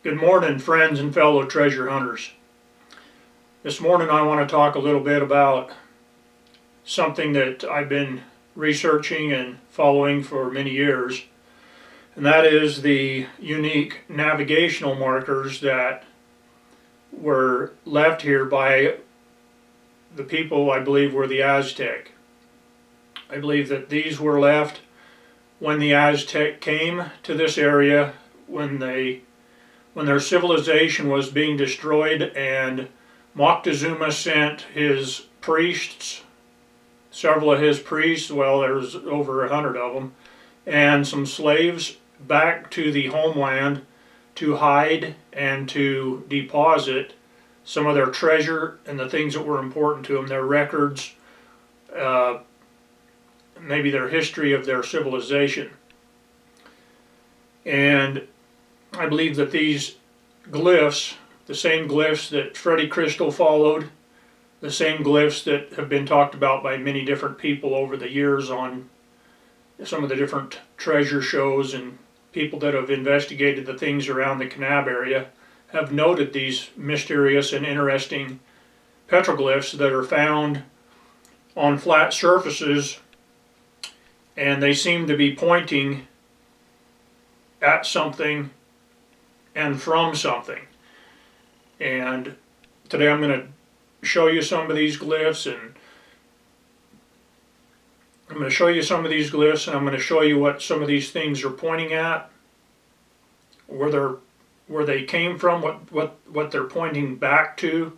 Good morning, friends and fellow treasure hunters. This morning I want to talk a little bit about something that I've been researching and following for many years, and that is the unique navigational markers that were left here by the people I believe were the Aztec. I believe that these were left when the Aztec came to this area, when their civilization was being destroyed, and Moctezuma sent his priests, several of his priests, well, there's over 100 of them, and some slaves back to the homeland to hide and to deposit some of their treasure and the things that were important to them, their records, maybe their history of their civilization. And I believe that these glyphs, the same glyphs that Freddie Crystal followed, the same glyphs that have been talked about by many different people over the years on some of the different treasure shows, and people that have investigated the things around the Kanab area have noted these mysterious and interesting petroglyphs that are found on flat surfaces, and they seem to be pointing at something and from something. And today I'm going to show you some of these glyphs, and I'm going to show you what some of these things are pointing at, where they came from, what they're pointing back to,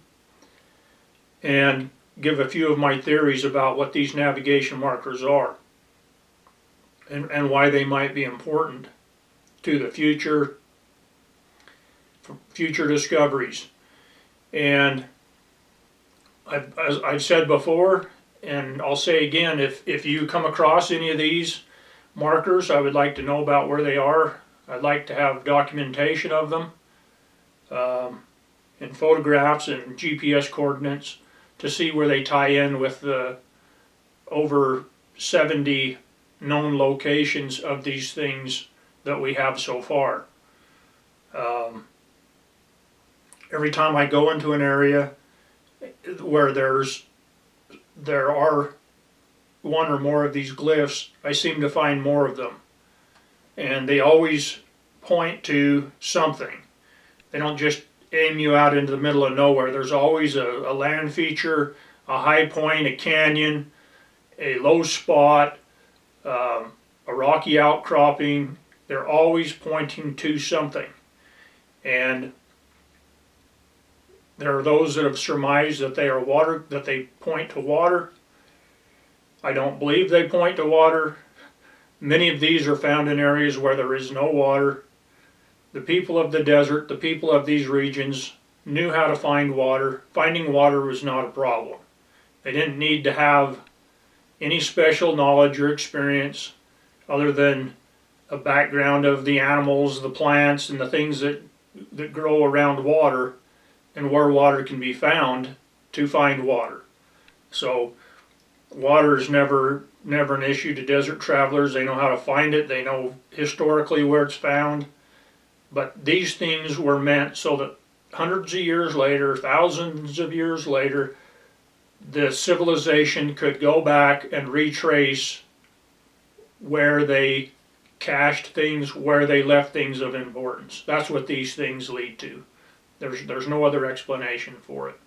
and give a few of my theories about what these navigation markers are and why they might be important to the future discoveries. And as I've said before, and I'll say again, if you come across any of these markers, I would like to know about where they are. I'd like to have documentation of them, and photographs and GPS coordinates to see where they tie in with the over 70 known locations of these things that we have so far. Every time I go into an area where there are one or more of these glyphs, I seem to find more of them. And they always point to something. They don't just aim you out into the middle of nowhere. There's always a land feature, a high point, a canyon, a low spot, a rocky outcropping. They're always pointing to something. And there are those that have surmised that they are water, that they point to water. I don't believe they point to water. Many of these are found in areas where there is no water. The people of the desert, the people of these regions, knew how to find water. Finding water was not a problem. They didn't need to have any special knowledge or experience other than a background of the animals, the plants, and the things that grow around water and where water can be found to find water. So water is never an issue to desert travelers. They know how to find it. They know historically where it's found. But these things were meant so that hundreds of years later, thousands of years later, the civilization could go back and retrace where they cached things, where they left things of importance. That's what these things lead to. There's no other explanation for it.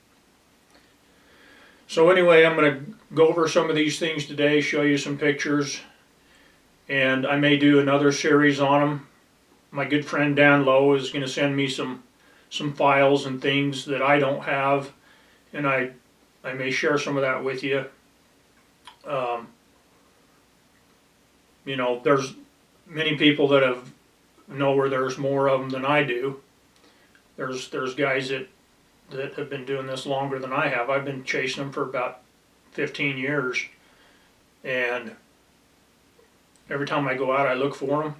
So anyway, I'm going to go over some of these things today, show you some pictures, and I may do another series on them. My good friend Dan Lowe is going to send me some files and things that I don't have, and I may share some of that with you. There's many people that know where there's more of them than I do. There's guys that have been doing this longer than I have. I've been chasing them for about 15 years, and every time I go out I look for them.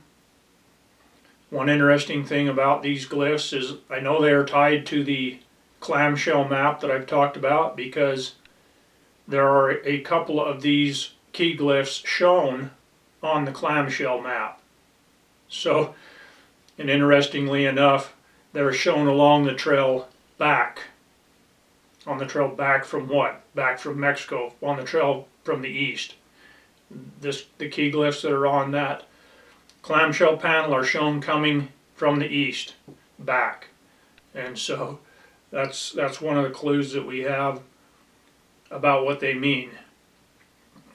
One interesting thing about these glyphs is I know they are tied to the clamshell map that I've talked about, because there are a couple of these key glyphs shown on the clamshell map. So, and interestingly enough, They're shown along the trail back. On the trail back from what? Back from Mexico, on the trail from the east. The key glyphs that are on that clamshell panel are shown coming from the east, back. And so that's one of the clues that we have about what they mean.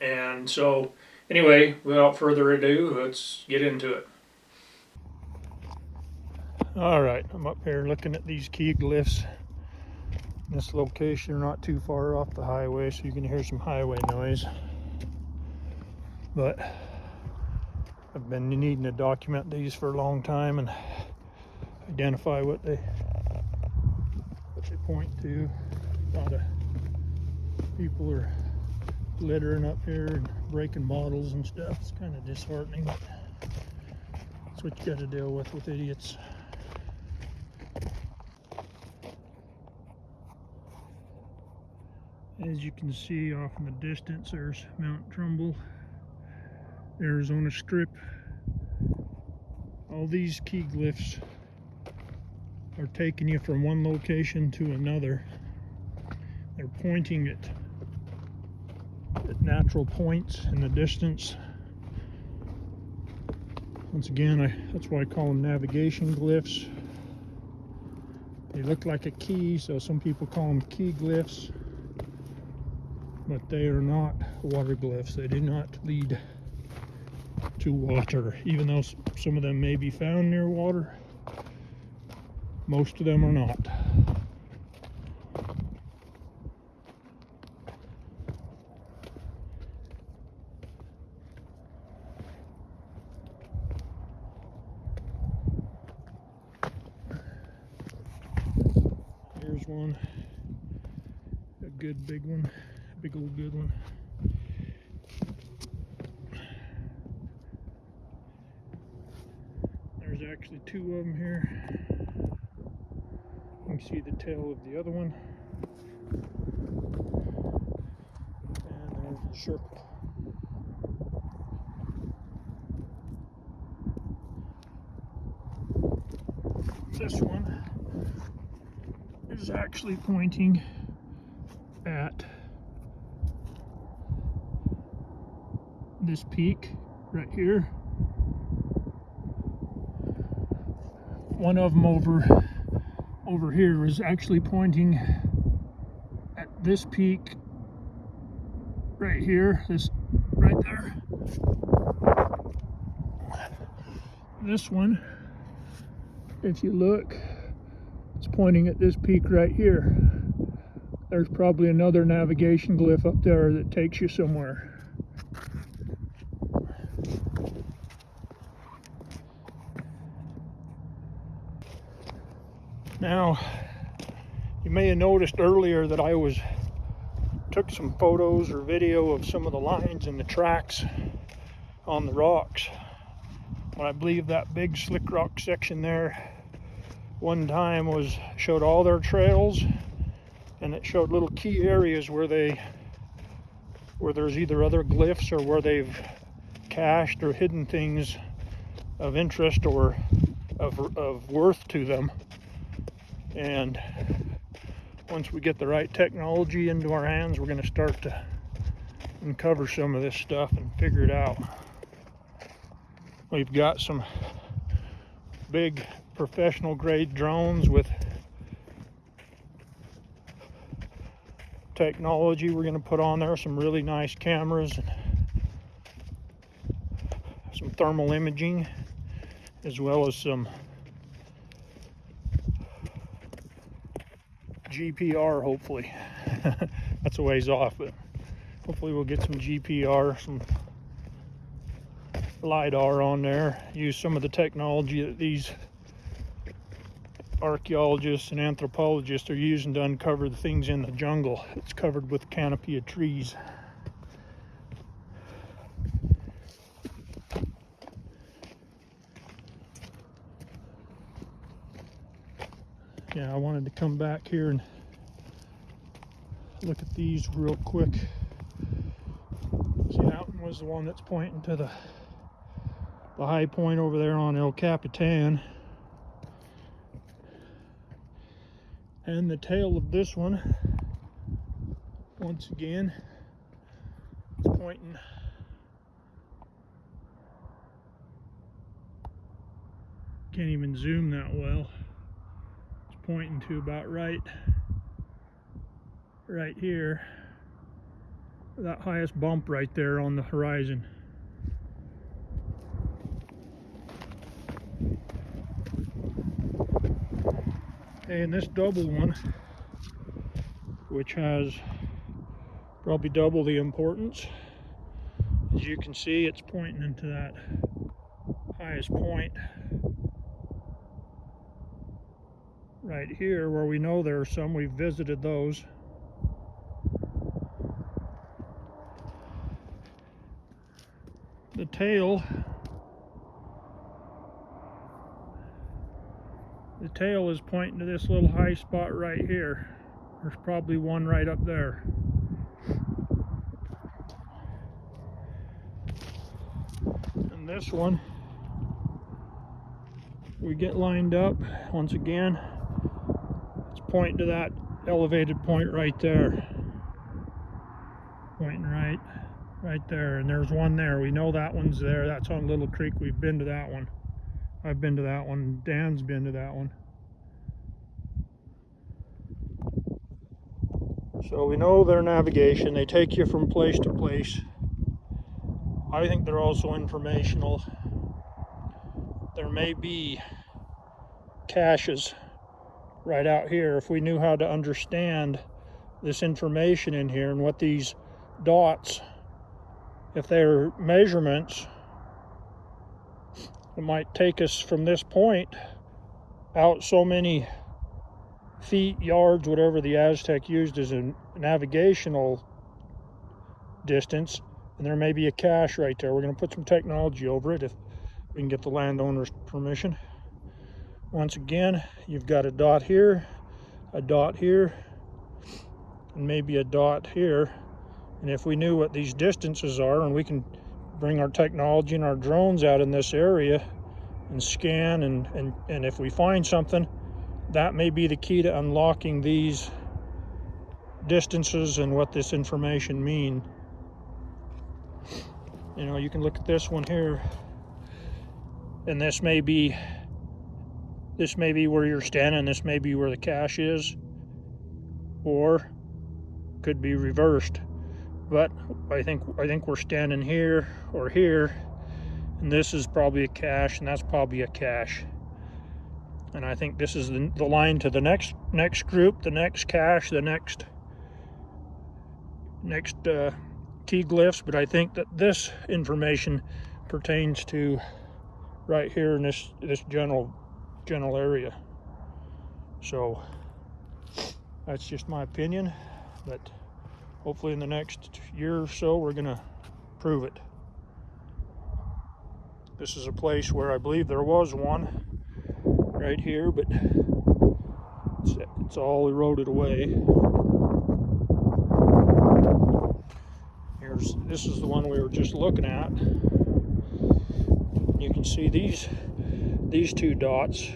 And so anyway, without further ado, let's get into it. Alright, I'm up here looking at these key glyphs. This location, not too far off the highway, so you can hear some highway noise. But I've been needing to document these for a long time and identify what they point to. A lot of people are littering up here and breaking bottles and stuff. It's kind of disheartening. That's what you got to deal with idiots. As you can see off in the distance, there's Mount Trumbull, Arizona Strip. All these key glyphs are taking you from one location to another. They're pointing at natural points in the distance. Once again, that's why I call them navigation glyphs. They look like a key, so some people call them key glyphs. But they are not water glyphs. They do not lead to water, even though some of them may be found near water. Most of them are not. Here's one, a good big one. Big old good one. There's actually two of them here. You can see the tail of the other one. And there's the circle. This one is actually pointing at this peak right here. One of them over here is actually pointing at this peak right here, this right there. This one, if you look, it's pointing at this peak right here. There's probably another navigation glyph up there that takes you somewhere. Now, you may have noticed earlier that I took some photos or video of some of the lines and the tracks on the rocks. When I believe that big slick rock section there one time showed all their trails, and it showed little key areas where there's either other glyphs or where they've cached or hidden things of interest or of worth to them. And once we get the right technology into our hands, we're going to start to uncover some of this stuff and figure it out. We've got some big professional grade drones with technology we're going to put on there, some really nice cameras and some thermal imaging, as well as some GPR, hopefully. That's a ways off, but hopefully we'll get some GPR, some LiDAR on there, use some of the technology that these archaeologists and anthropologists are using to uncover the things in the jungle. It's covered with canopy of trees. Yeah, I wanted to come back here and look at these real quick. See, that one was the one that's pointing to the high point over there on El Capitan. And the tail of this one, once again, is pointing can't even zoom that well. It's pointing to about right here, that highest bump right there on the horizon. And this double one, which has probably double the importance, as you can see, it's pointing into that highest point right here, where we know there are some. We've visited those. The tail is pointing to this little high spot right here. There's probably one right up there. And this one, we get lined up once again, it's pointing to that elevated point right there. Pointing right there, and there's one there. We know that one's there. That's on Little Creek. We've been to that one. I've been to that one. Dan's been to that one. So we know their navigation. They take you from place to place. I think they're also informational. There may be caches right out here. If we knew how to understand this information in here and what these dots, if they're measurements, it might take us from this point out so many feet, yards, whatever the Aztec used as a navigational distance, and there may be a cache right there. We're going to put some technology over it if we can get the landowner's permission. Once again, you've got a dot here, and maybe a dot here. And if we knew what these distances are, and we can bring our technology and our drones out in this area and scan, and if we find something, that may be the key to unlocking these distances and what this information mean. You know, you can look at this one here, and this may be where you're standing, this may be where the cache is, or could be reversed. But I think we're standing here or here, and this is probably a cache, and that's probably a cache. And I think this is the line to the next group, the next cache, the next key glyphs. But I think that this information pertains to right here in this general area. So that's just my opinion, but hopefully in the next year or so we're gonna prove it. This is a place where I believe there was one right here, but it's all eroded away. This is the one we were just looking at. You can see these two dots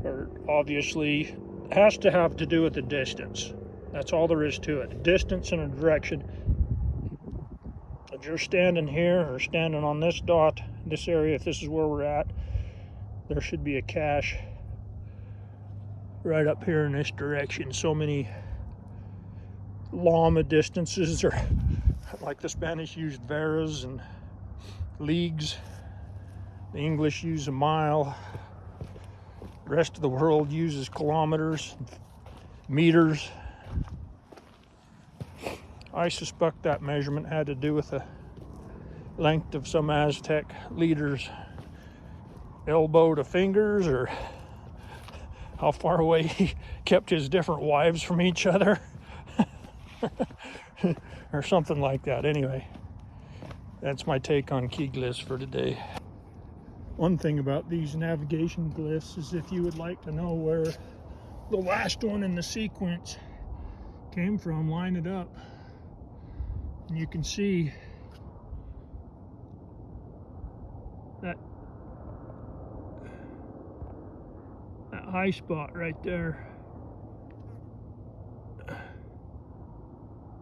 are obviously, has to have to do with the distance. That's all there is to it. Distance and a direction. If you're standing here or standing on this dot, this area, if this is where we're at, there should be a cache right up here in this direction. So many llama distances, or like the Spanish used varas and leagues, the English use a mile, the rest of the world uses kilometers, meters. I suspect that measurement had to do with the length of some Aztec leader's elbow to fingers, or how far away he kept his different wives from each other, or something like that. Anyway, that's my take on key glyphs for today. One thing about these navigation glyphs is, if you would like to know where the last one in the sequence came from, line it up, and you can see that high spot right there.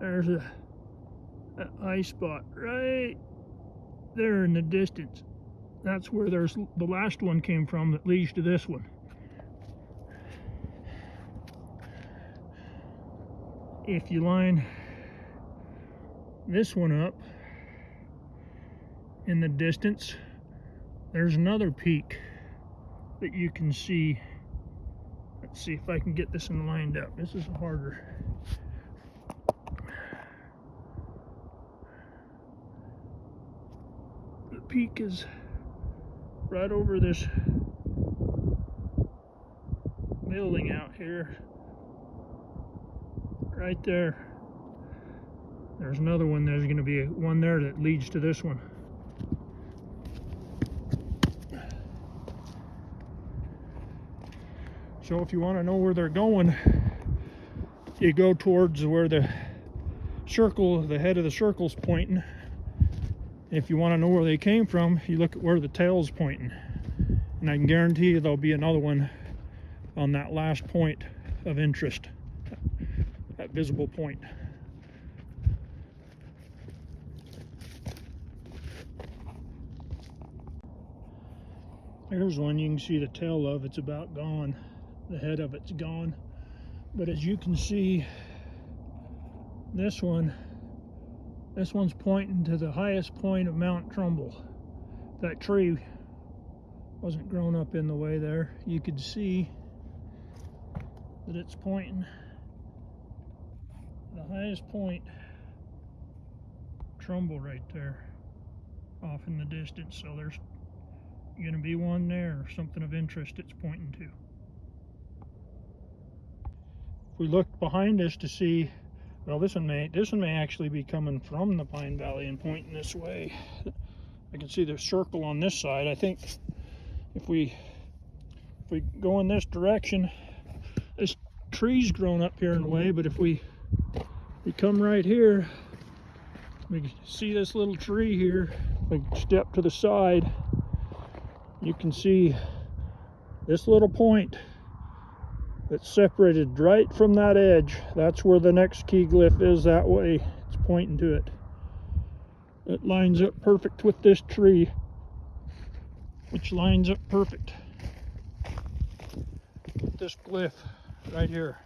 There's an eye spot right there in the distance. That's where there's the last one came from that leads to this one. If you line this one up in the distance, there's another peak that you can see. Let's see if I can get this one lined up. This is harder. The peak is right over this building out here. Right there. There's another one. There's going to be one there that leads to this one. So if you want to know where they're going, you go towards where the circle, the head of the circle's pointing. If you want to know where they came from, you look at where the tail's pointing. And I can guarantee you there'll be another one on that last point of interest, that visible point. Here's one you can see the tail of. It's about gone. The head of it's gone. But as you can see, this one's pointing to the highest point of Mount Trumbull. That tree wasn't grown up in the way there. You could see that it's pointing the highest point, Trumbull right there, off in the distance. So there's going to be one there, something of interest it's pointing to. If we look behind us to see, well, this one may actually be coming from the Pine Valley and pointing this way. I can see the circle on this side. I think if we go in this direction, this tree's grown up here in the way, but if we come right here, we can see this little tree here. We step to the side, you can see this little point that's separated right from that edge. That's where the next key glyph is, that way. It's pointing to it. It lines up perfect with this tree, which lines up perfect with this glyph right here.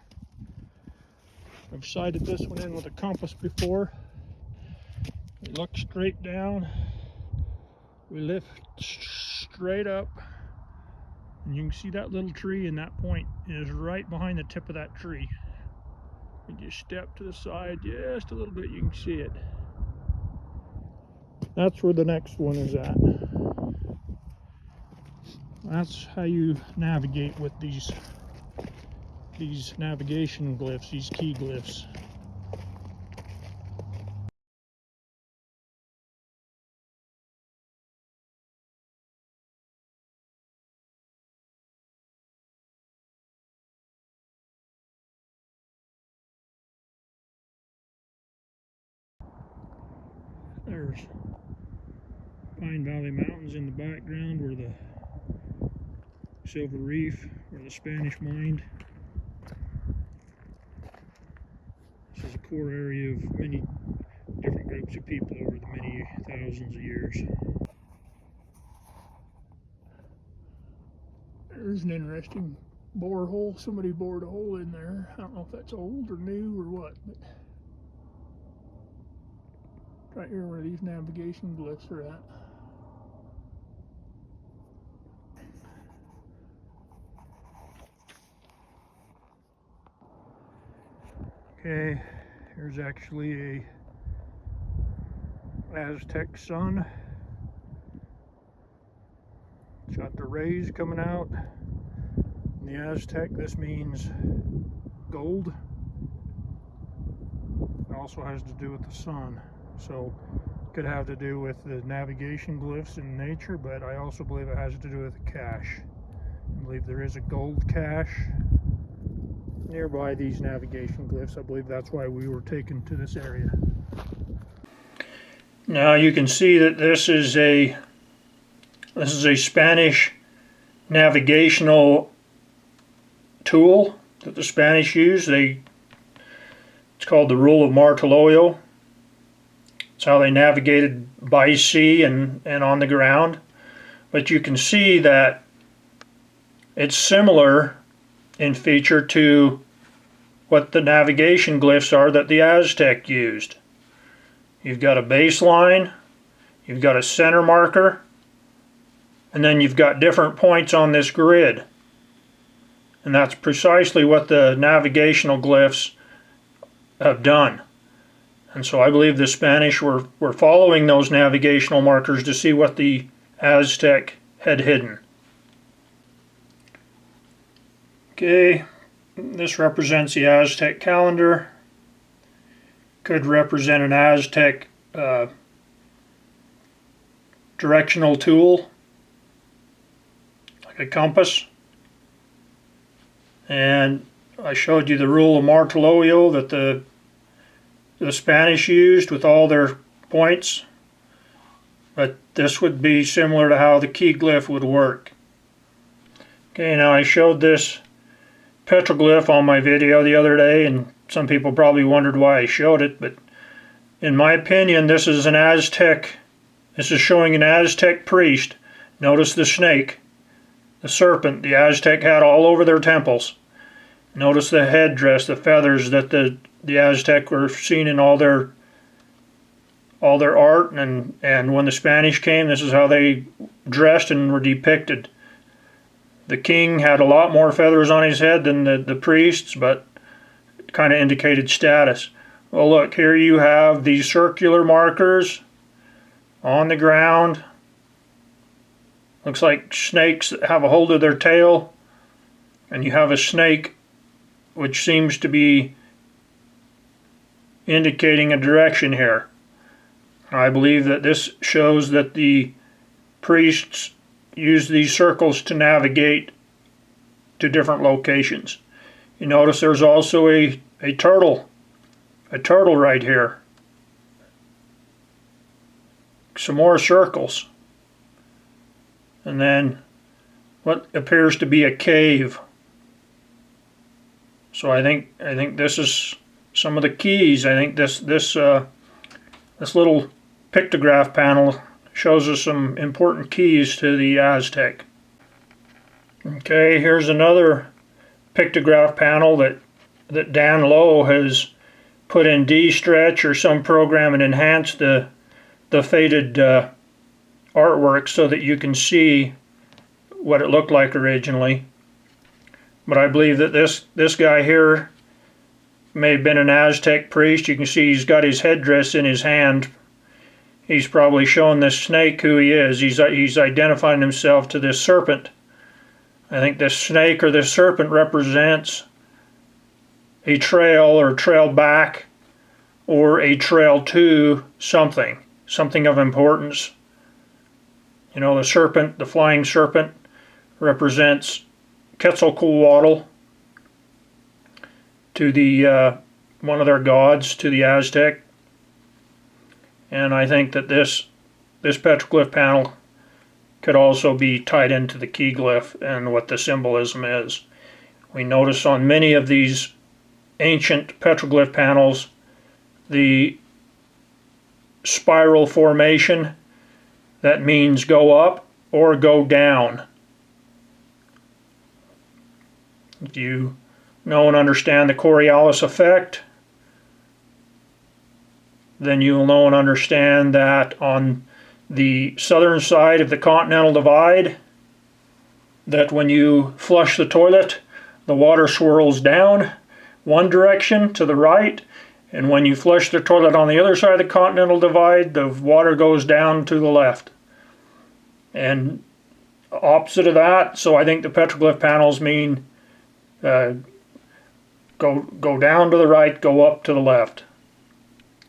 I've sighted this one in with a compass before. We look straight down, we lift straight up, and you can see that little tree, and that point is right behind the tip of that tree. We just step to the side just a little bit, you can see it. That's where the next one is at. That's how you navigate with these navigation glyphs, these key glyphs. There's Pine Valley Mountains in the background, where the Silver Reef, where the Spanish mined. This is a core area of many different groups of people over the many thousands of years. There's an interesting borehole. Somebody bored a hole in there. I don't know if that's old or new or what, but right here where these navigation glyphs are at. Okay, here's actually a Aztec sun. It's got the rays coming out. In the Aztec, this means gold. It also has to do with the sun. So it could have to do with the navigation glyphs in nature, but I also believe it has to do with the cache. I believe there is a gold cache nearby these navigation glyphs. I believe that's why we were taken to this area. Now you can see that this is a Spanish navigational tool that the Spanish used. It's called the Rule of Martoloio. It's how they navigated by sea and on the ground. But you can see that it's similar in feature to what the navigation glyphs are that the Aztec used. You've got a baseline, you've got a center marker, and then you've got different points on this grid. And that's precisely what the navigational glyphs have done. And so I believe the Spanish were following those navigational markers to see what the Aztec had hidden. Okay, this represents the Aztec calendar. Could represent an Aztec directional tool, like a compass. And I showed you the Rule of Martoloio that the Spanish used with all their points. But this would be similar to how the key glyph would work. Okay, now I showed this petroglyph on my video the other day, and some people probably wondered why I showed it, but in my opinion, this is an Aztec. This is showing an Aztec priest. Notice the snake, the serpent the Aztec had all over their temples. Notice the headdress, the feathers that the Aztec were seen in all their art, and when the Spanish came, this is how they dressed and were depicted. The king had a lot more feathers on his head than the priests, but it kind of indicated status. Well, look, here you have these circular markers on the ground. Looks like snakes that have a hold of their tail, and you have a snake which seems to be indicating a direction here. I believe that this shows that the priests used these circles to navigate to different locations. You notice there's also a turtle right here. Some more circles. And then what appears to be a cave. So I think this is some of the keys. I think this little pictograph panel shows us some important keys to the Aztec. Okay, here's another pictograph panel that Dan Lowe has put in D-Stretch or some program and enhanced the faded artwork so that you can see what it looked like originally. But I believe that this guy here may have been an Aztec priest. You can see he's got his headdress in his hand. He's probably showing this snake who he is. He's identifying himself to this serpent. I think this snake or this serpent represents a trail or trail back or a trail to something of importance. You know, the serpent, the flying serpent, represents Quetzalcoatl to the one of their gods, to the Aztec. And I think that this petroglyph panel could also be tied into the key glyph and what the symbolism is. We notice on many of these ancient petroglyph panels the spiral formation. That means go up or go down. If you know and understand the Coriolis effect, then you'll know and understand that on the southern side of the Continental Divide, that when you flush the toilet, the water swirls down one direction to the right, and when you flush the toilet on the other side of the Continental Divide, the water goes down to the left. And opposite of that, so I think the petroglyph panels mean go down to the right, go up to the left.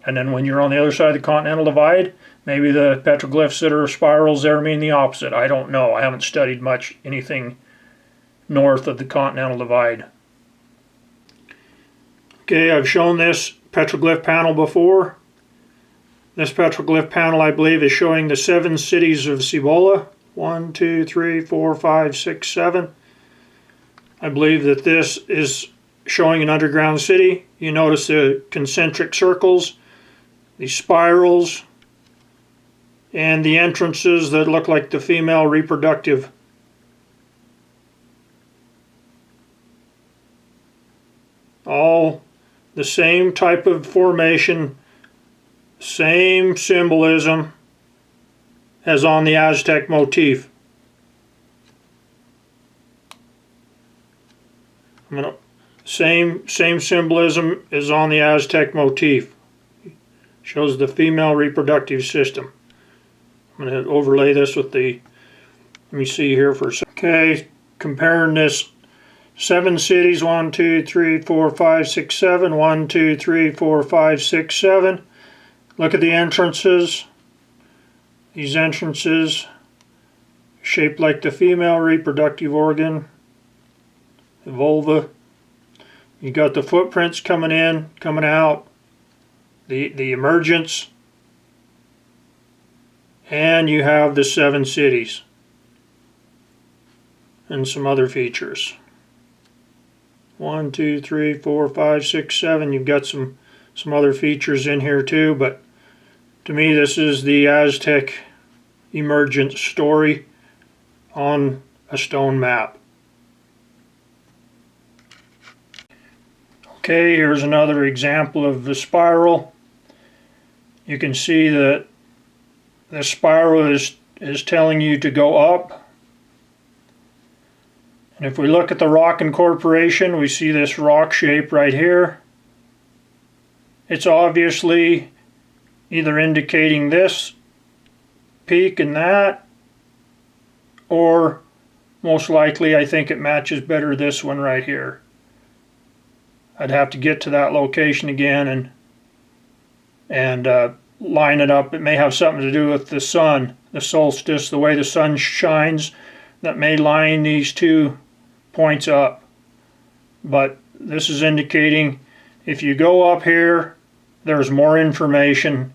And then when you're on the other side of the Continental Divide, maybe the petroglyphs that are spirals there mean the opposite. I don't know. I haven't studied much anything north of the Continental Divide. Okay, I've shown this petroglyph panel before. This petroglyph panel, I believe, is showing the 7 cities of Cibola. 1, 2, 3, 4, 5, 6, 7. I believe that this is showing an underground city. You notice the concentric circles, the spirals, and the entrances that look like the female reproductive. All the same type of formation, same symbolism as on the Aztec motif. Same symbolism as on the Aztec motif. Shows the female reproductive system. I'm going to overlay this with the, let me see here for a second. Okay, comparing this 7 cities, 1, 2, 3, 4, 5, 6, 7, 1, 2, 3, 4, 5, 6, 7. Look at the entrances. These entrances shaped like the female reproductive organ, the vulva. You got the footprints coming in, coming out, the emergence, and you have the 7 cities and some other features. 1, 2, 3, 4, 5, 6, 7. You've got some other features in here too, but to me this is the Aztec emergence story on a stone map. Okay, here's another example of the spiral. You can see that the spiral is telling you to go up. And if we look at the rock incorporation, we see this rock shape right here. It's obviously either indicating this peak and that, or most likely I think it matches better this one right here. I'd have to get to that location again and line it up. It may have something to do with the sun, the solstice, the way the sun shines, that may line these 2 points up. But this is indicating if you go up here, there's more information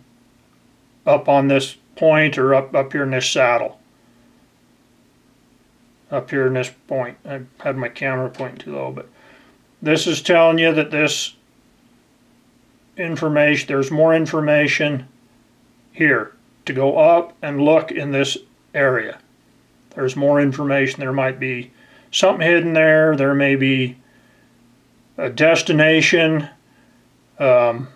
up on this point, or up here in this saddle. Up here in this point. I had my camera pointing too low, but this is telling you that this information, there's more information here to go up and look in this area. There's more information. There might be something hidden there. There may be a destination. Could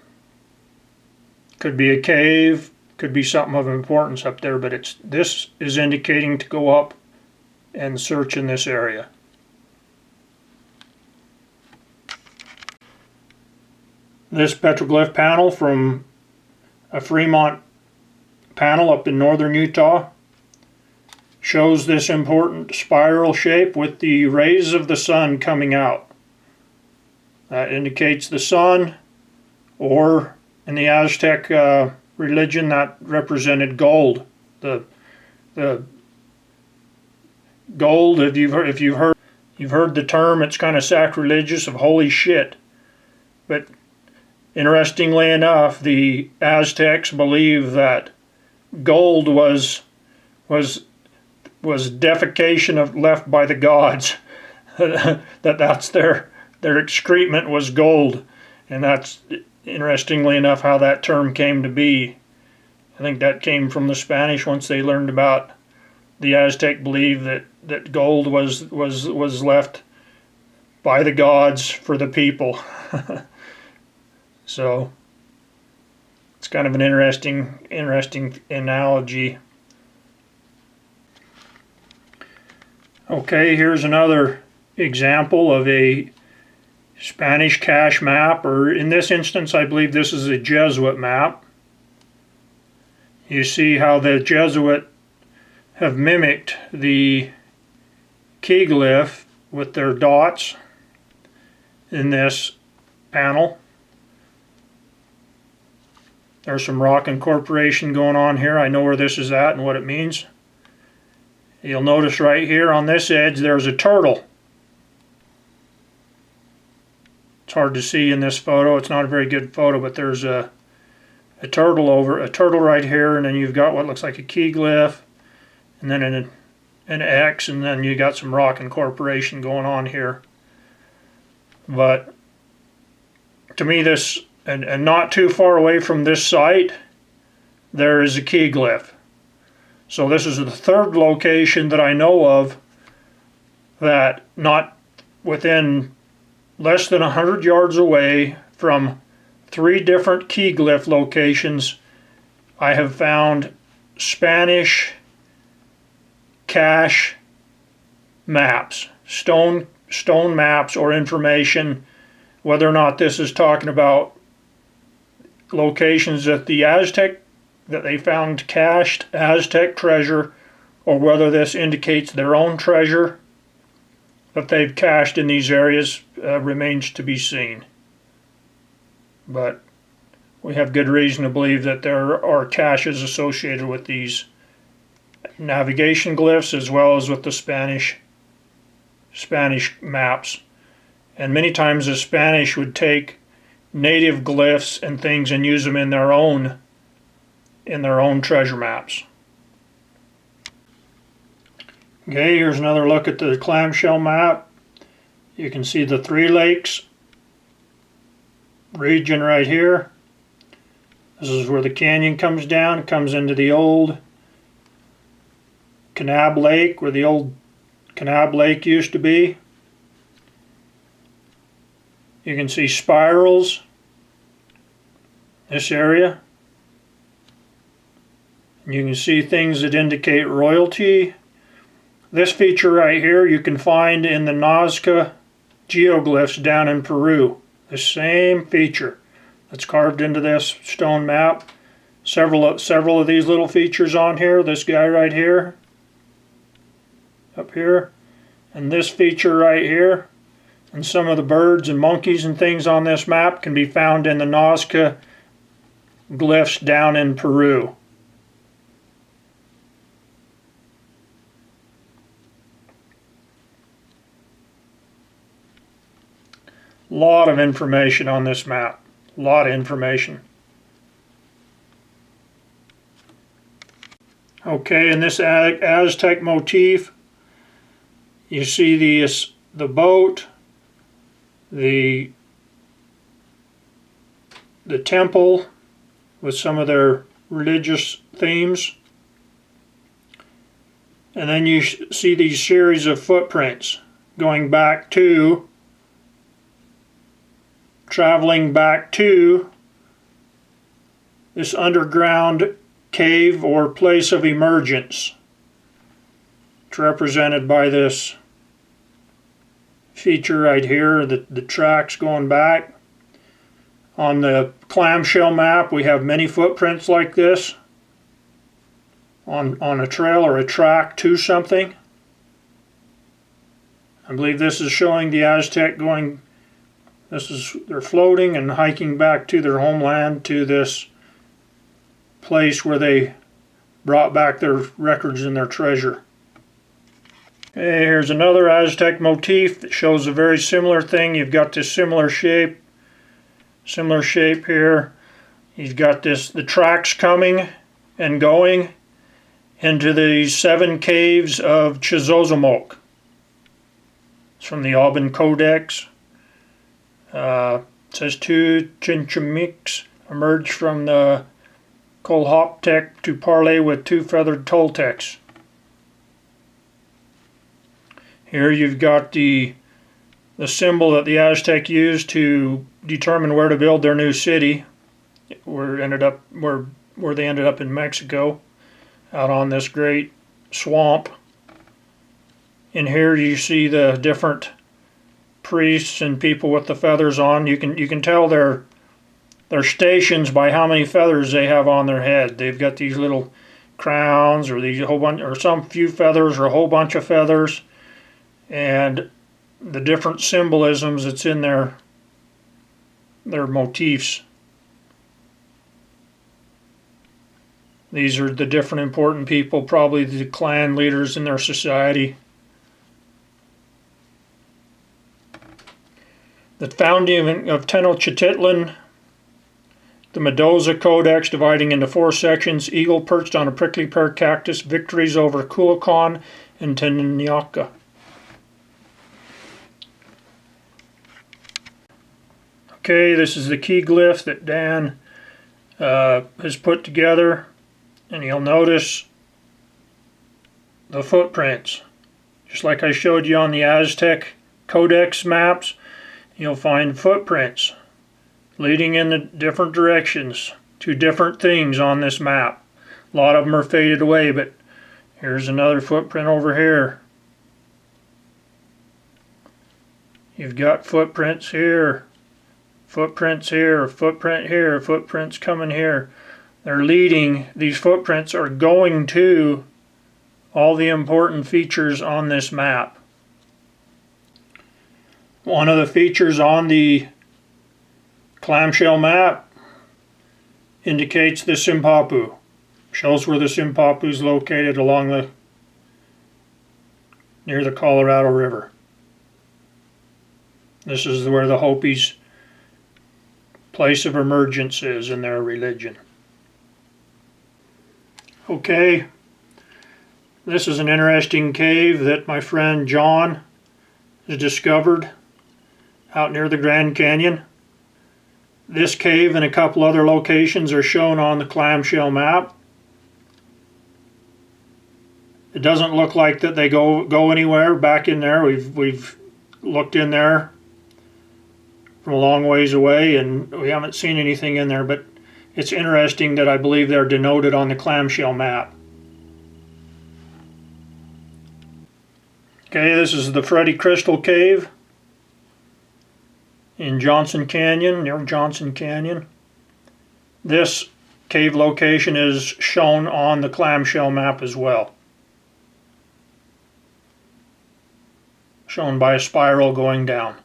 be a cave. Could be something of importance up there. But this is indicating to go up and search in this area. This petroglyph panel from a Fremont panel up in northern Utah shows this important spiral shape with the rays of the sun coming out. That indicates the sun, or in the Aztec religion that represented gold. The gold, if you've heard the term, it's kind of sacrilegious of holy shit. But interestingly enough, the Aztecs believe that gold was defecation left by the gods. that's their excrement was gold, and that's interestingly enough how that term came to be. I think that came from the Spanish once they learned about the Aztec believed that gold was left by the gods for the people. So it's kind of an interesting analogy. Okay, here's another example of a Spanish cache map, or in this instance I believe this is a Jesuit map. You see how the Jesuit have mimicked the key glyph with their dots in this panel. There's some rock incorporation going on here. I know where this is at and what it means. You'll notice right here on this edge there's a turtle. It's hard to see in this photo. It's not a very good photo, but there's a turtle right here, and then you've got what looks like a key glyph, and then an X, and then you got some rock incorporation going on here. But to me this, and not too far away from this site, there is a key glyph. So this is the third location that I know of that not within less than 100 yards away from 3 different key glyph locations I have found Spanish cache maps, stone maps or information, whether or not this is talking about locations that they found cached Aztec treasure, or whether this indicates their own treasure that they've cached in these areas remains to be seen. But we have good reason to believe that there are caches associated with these navigation glyphs as well as with the Spanish maps. And many times the Spanish would take native glyphs and things and use them in their own treasure maps. Okay, here's another look at the clamshell map. You can see the 3 lakes region right here. This is where the canyon comes down, comes into the old Kanab Lake, where the old Kanab Lake used to be. You can see spirals, this area. And you can see things that indicate royalty. This feature right here you can find in the Nazca geoglyphs down in Peru. The same feature that's carved into this stone map. Several of these little features on here. This guy right here, up here, and this feature right here, and some of the birds and monkeys and things on this map can be found in the Nazca glyphs down in Peru. Lot of information on this map. A lot of information. Okay, in this Aztec motif, you see the boat, the temple with some of their religious themes, and then you see these series of footprints traveling back to this underground cave or place of emergence. It's represented by this feature right here, the tracks going back. On the clamshell map we have many footprints like this on a trail or a track to something. I believe this is showing the Aztec going, they're floating and hiking back to their homeland, to this place where they brought back their records and their treasure. Okay, here's another Aztec motif that shows a very similar thing. You've got this similar shape here. You've got the tracks coming and going into the 7 caves of Chizozamoc. It's from the Alban Codex. It says 2 Chinchamics emerged from the Kolhoptek to parley with 2 feathered Toltecs. Here you've got the symbol that the Aztec used to determine where to build their new city, where they ended up in Mexico, out on this great swamp. And here you see the different priests and people with the feathers on. You can tell their stations by how many feathers they have on their head. They've got these little crowns, or these whole bunch, or some few feathers, or a whole bunch of feathers, and the different symbolisms that's in their motifs. These are the different important people, probably the clan leaders in their society. The founding of Tenochtitlan, the Mendoza Codex dividing into 4 sections, eagle perched on a prickly pear cactus, victories over Culhuacan and Tenochtitlan. Okay, this is the key glyph that Dan has put together, and you'll notice the footprints. Just like I showed you on the Aztec Codex maps, you'll find footprints leading in the different directions to different things on this map. A lot of them are faded away, but here's another footprint over here. You've got footprints here, footprints here, footprint here, footprints coming here. They're leading, these footprints are going to all the important features on this map. One of the features on the clamshell map indicates the Simpapu. Shows where the Simpapu is located along near the Colorado River. This is where the Hopis' place of emergence is in their religion. Okay, this is an interesting cave that my friend John has discovered out near the Grand Canyon. This cave and a couple other locations are shown on the clamshell map. It doesn't look like that they go anywhere back in there. We've looked in there from a long ways away and we haven't seen anything in there, but it's interesting that I believe they're denoted on the clamshell map. Okay, this is the Freddy Crystal Cave in Johnson Canyon, near Johnson Canyon. This cave location is shown on the clamshell map as well. Shown by a spiral going down.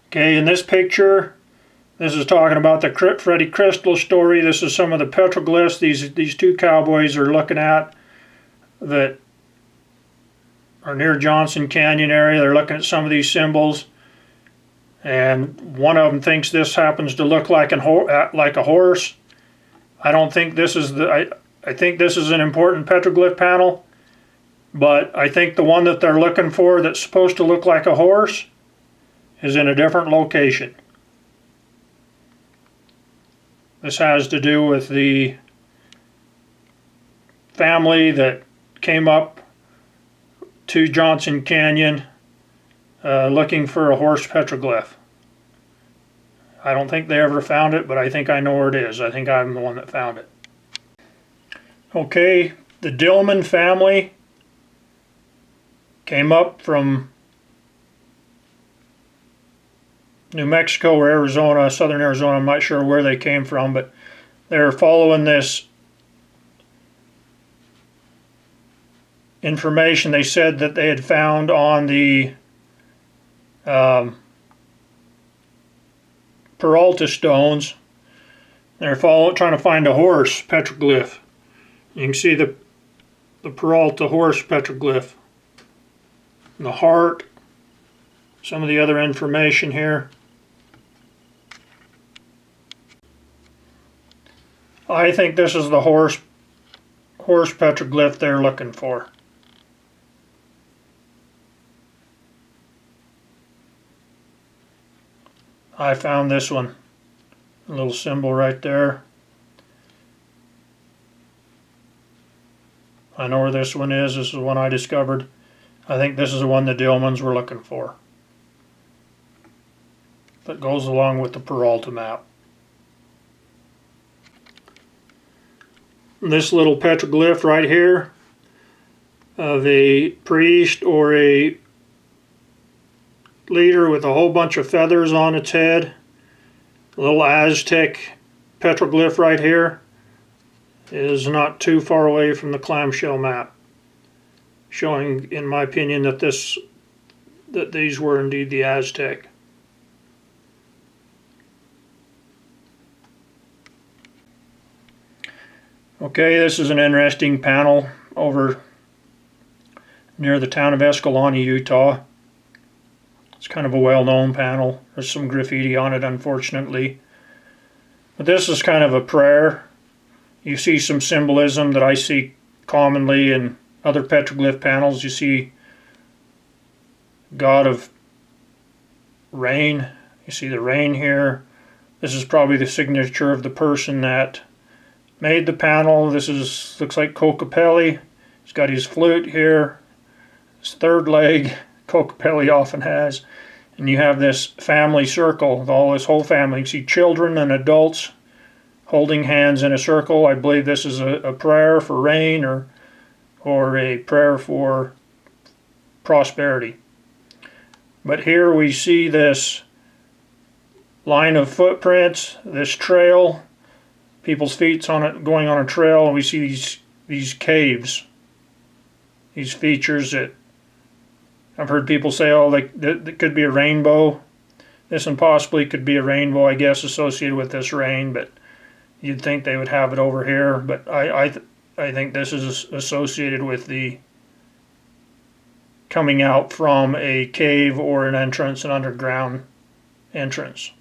Okay, in this picture, this is talking about the Freddy Crystal story. This is some of the petroglyphs these two cowboys are looking at that are near Johnson Canyon area. They're looking at some of these symbols, and one of them thinks this happens to look like a horse. I don't think this is I think this is an important petroglyph panel, but I think the one that they're looking for that's supposed to look like a horse is in a different location. This has to do with the family that came up to Johnson Canyon looking for a horse petroglyph. I don't think they ever found it, but I think I know where it is. I think I'm the one that found it. Okay, the Dillman family came up from New Mexico or Arizona, southern Arizona. I'm not sure where they came from, but they're following this information they said that they had found on the Peralta stones. They're trying to find a horse petroglyph. You can see the Peralta horse petroglyph, and the heart, some of the other information here. I think this is the horse petroglyph they're looking for. I found this one, a little symbol right there. I know where this one is. This is the one I discovered. I think this is the one the Dillmans were looking for. That goes along with the Peralta map. This little petroglyph right here of a priest or a leader with a whole bunch of feathers on its head, a little Aztec petroglyph right here, is not too far away from the clamshell map, showing, in my opinion, that these were indeed the Aztec. Okay, this is an interesting panel over near the town of Escalante, Utah. It's kind of a well-known panel. There's some graffiti on it, unfortunately. But this is kind of a prayer. You see some symbolism that I see commonly in other petroglyph panels. You see God of rain. You see the rain here. This is probably the signature of the person that made the panel. This looks like Kokopelli. He's got his flute here, his third leg. Kokopelli often has. And you have this family circle with all this whole family. You see children and adults holding hands in a circle. I believe this is a prayer for rain or a prayer for prosperity. But here we see this line of footprints, this trail, people's feet on it, going on a trail, and we see these caves, these features that I've heard people say, oh, that could be a rainbow. This one possibly could be a rainbow, I guess, associated with this rain, but you'd think they would have it over here. But I think this is associated with the coming out from a cave or an entrance, an underground entrance.